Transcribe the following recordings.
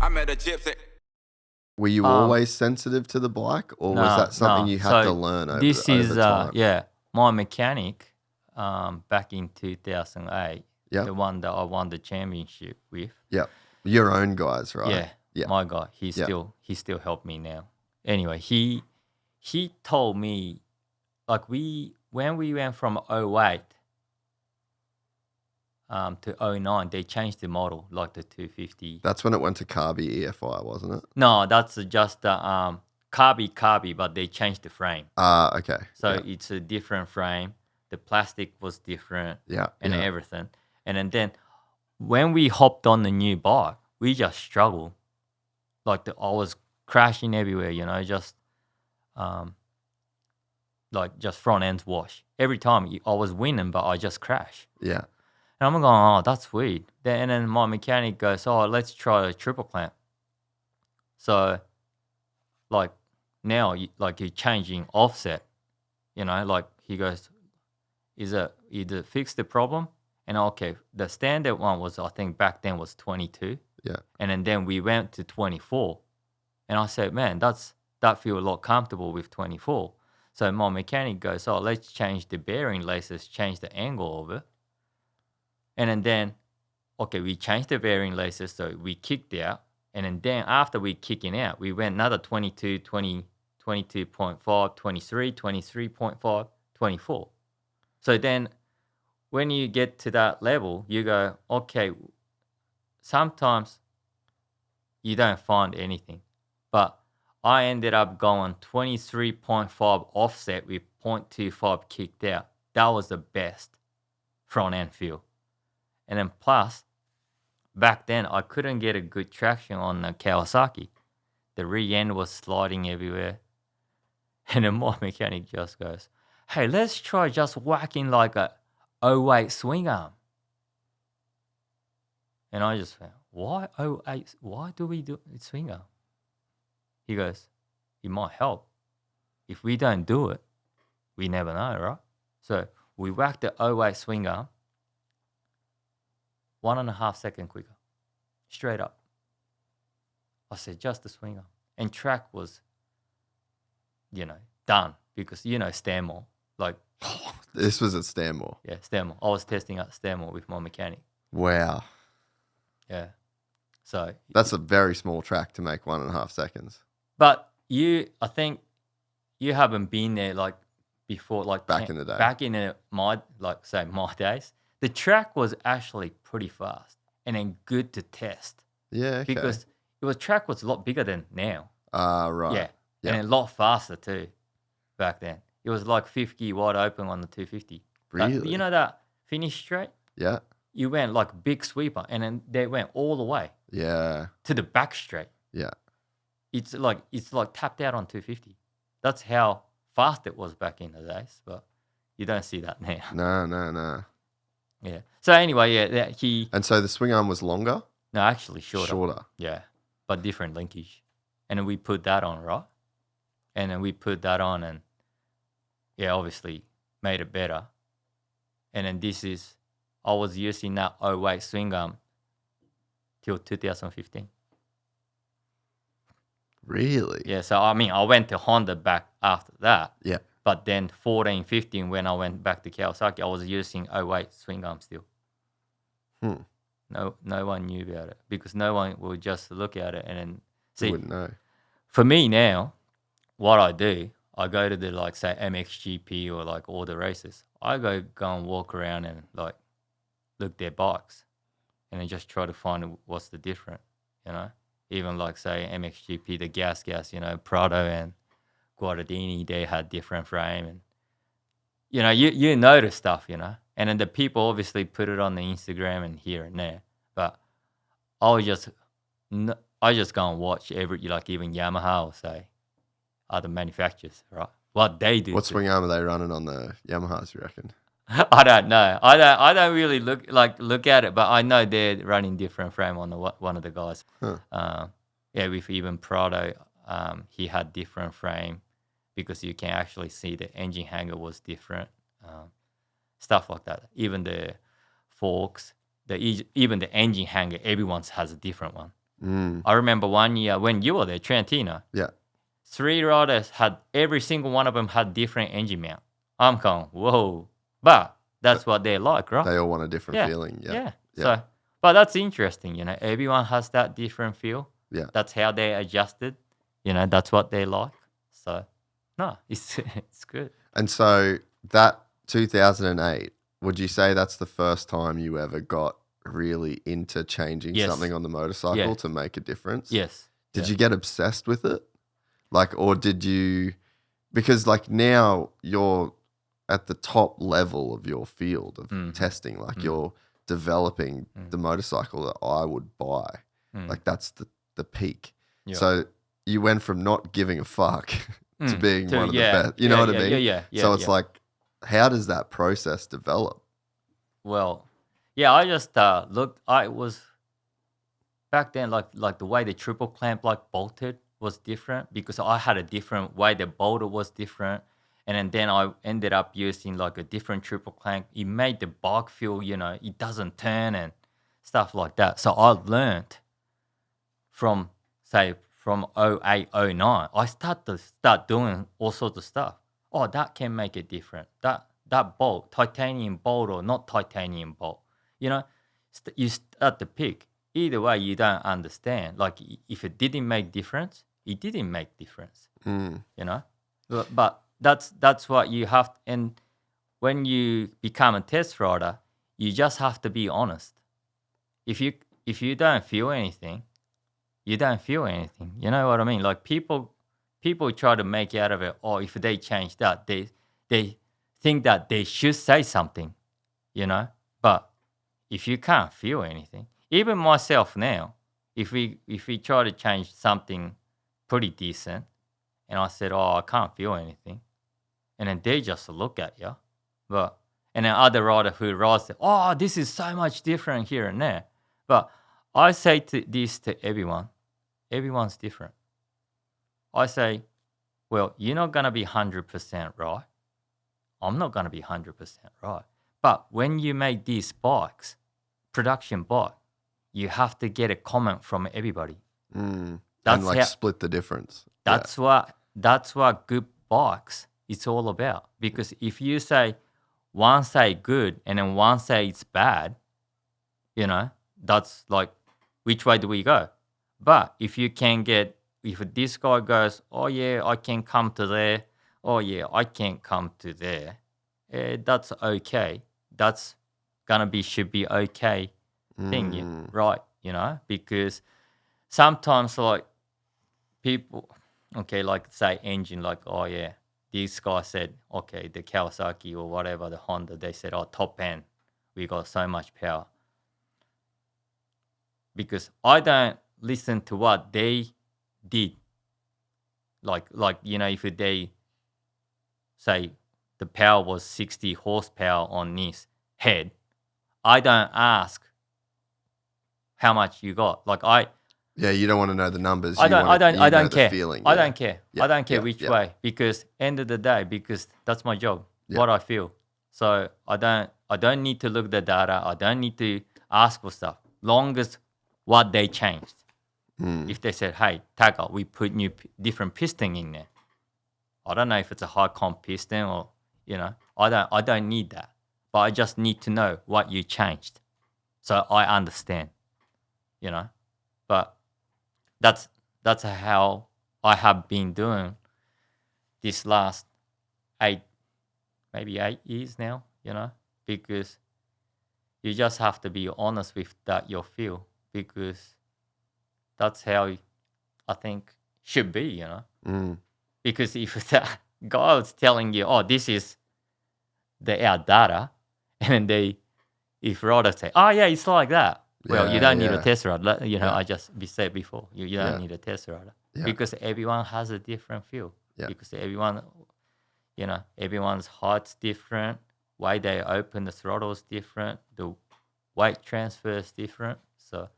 I met a gypsy. Were you always sensitive to the bike, or was that something you had to learn over time? My mechanic back in 2008, the one that I won the championship with. Yeah, your own guys, right? Yeah, my guy. He still helped me now. Anyway, he told me, like, when we went from 08 to 09, they changed the model, like the 250. That's when it went to Carby EFI, wasn't it? No, that's just Carby, but they changed the frame. Okay. So it's a different frame. The plastic was different. And everything. And then when we hopped on the new bike, we just struggled. Like I was crashing everywhere, just just front ends wash. Every time I was winning, but I just crash. Yeah. And I'm going, oh, that's weird. And then my mechanic goes, oh, let's try a triple clamp. So, like, now, you're changing offset. Like, he goes, is it either fix the problem? And, okay, the standard one was, I think, back then was 22. Yeah. And then we went to 24. And I said, man, that feel a lot comfortable with 24. So my mechanic goes, oh, let's change the bearing laces, change the angle of it. And then, okay, we changed the bearing laces, so we kicked out. And then after we kicking out, we went another 22, 20, 22.5, 23, 23.5, 24. So then when you get to that level, you go, okay, sometimes you don't find anything. But I ended up going 23.5 offset with 0.25 kicked out. That was the best front end feel. And then plus, back then, I couldn't get a good traction on the Kawasaki. The rear end was sliding everywhere. And then my mechanic just goes, hey, let's try just whacking like a 08 swing arm. And I just went, why 08? Why do we do swing arm? He goes, it might help. If we don't do it, we never know, right? So we whacked the 08 swing arm. 1.5 seconds quicker. Straight up. I said, just the swing arm. And track was, done. Because, Stanmore. Like, this was at Stanmore? Yeah, Stanmore. I was testing at Stanmore with my mechanic. Wow. Yeah. So. That's a very small track to make 1.5 seconds. But I think you haven't been there, like, before. Like back in the day. Back in my days. The track was actually pretty fast and then good to test. Yeah, okay. Because track was a lot bigger than now. Right. Yeah. And a lot faster too back then. It was like 50 wide open on the 250. Really? But you know that finish straight? Yeah. You went like big sweeper and then they went all the way. Yeah. To the back straight. Yeah. It's like tapped out on 250. That's how fast it was back in the days, but you don't see that now. No. Yeah. So anyway, he. And so the swing arm was longer? No, actually shorter. Shorter. Yeah, but different linkage. And then we put that on, right? And then we put that on, and obviously made it better. And then I was using that 08 swing arm till 2015. Really? Yeah. So I went to Honda back after that. Yeah. But then 14, 15, when I went back to Kawasaki, I was using 08 swing arm still. No one knew about it because no one would just look at it and then see. You wouldn't know. For me now, what I do, I go to the, like, say, MXGP or like all the races. I go and walk around and like look their bikes and then just try to find what's the different, Even like, say, MXGP, the gas, Prado and Guardini, they had different frame, and you notice stuff, and then the people obviously put it on the Instagram and here and there, but I just go and watch even Yamaha or say other manufacturers, right? What they do. What swing arm are they running on the Yamahas, you reckon? I don't know. I don't really look at it, but I know they're running different frame on one of the guys. Huh. With even Prado, he had different frame because you can actually see the engine hanger was different, stuff like that. Even the forks, even the engine hanger, everyone's has a different one. I remember one year when you were there, Trentino. Yeah. 3 riders had, every single one of them had different engine mount. I'm going, whoa. But that's what they like, right? They all want a different feeling. Yeah. So, but that's interesting, everyone has that different feel. Yeah. That's how they adjusted. That's what they like. So, no, it's good. And so that 2008, would you say that's the first time you ever got really into changing something on the motorcycle to make a difference? Yes. Did you get obsessed with it? Or did you, because now you're at the top level of your field of testing, you're developing the motorcycle that I would buy. That's the peak. Yep. So you went from not giving a fuck to being one of the best. You know what I mean? Yeah. So it's how does that process develop? Well, I just looked. I was back then, like the way the triple clamp bolted was different because I had a different way the bolter was different, and then I ended up using a different triple clamp. It made the bike feel, it doesn't turn and stuff like that. So I learned from 08, 09, I start doing all sorts of stuff. Oh, that can make it different. That bolt, titanium bolt or not titanium bolt, you start to pick. Either way, you don't understand. If it didn't make difference, it didn't make difference. But that's what you have. And when you become a test rider, you just have to be honest. If you don't feel anything, you don't feel anything. You know what I mean? People try to make out of it. Oh, if they change that, they think that they should say something. But if you can't feel anything, even myself now, if we try to change something pretty decent, and I said, oh, I can't feel anything, and then they just look at you, and then other rider who rides, oh, this is so much different here and there. But I say this to everyone, everyone's different. I say, well, you're not gonna be 100% right. I'm not gonna be 100% right. But when you make these bikes, production bike, you have to get a comment from everybody. That's and split the difference. That's what good bikes it's all about. Because if you say one say good and then one say it's bad, that's which way do we go? But if you can get, if this guy goes, oh yeah, I can come to there, oh yeah, I can't come to there, that's okay. That's should be okay thing, right? Because sometimes people, okay, say engine, oh yeah, this guy said, okay, the Kawasaki or whatever, the Honda, they said, oh, top end, we got so much power. Because I don't listen to what they did. If they say the power was 60 horsepower on this head, I don't ask how much you got. You don't want to know the numbers. I don't care. Feeling, I don't care. I don't care which way, because end of the day, because that's my job, what I feel. So I don't need to look at the data. I don't need to ask for stuff. Long as what they changed. If they said, hey, Taka, we put new different piston in there. I don't know if it's a high comp piston or, I don't need that. But I just need to know what you changed. So I understand, But that's how I have been doing this last 8 years now, because you just have to be honest with that you feel, because that's how I think should be, Because if that guy was telling you, oh, this is our data, and if riders say, oh yeah, it's like that. Well, you don't need a test rider. I just said before, you don't need a test rider because everyone has a different feel. Because everyone, everyone's heart's different. Way they open the throttle is different. The weight transfer is different. So,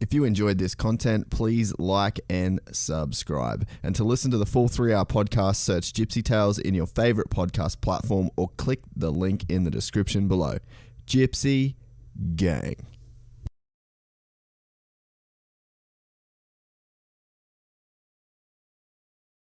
if you enjoyed this content, please like and subscribe. And to listen to the full 3-hour podcast, search Gypsy Tales in your favorite podcast platform or click the link in the description below. Gypsy Gang.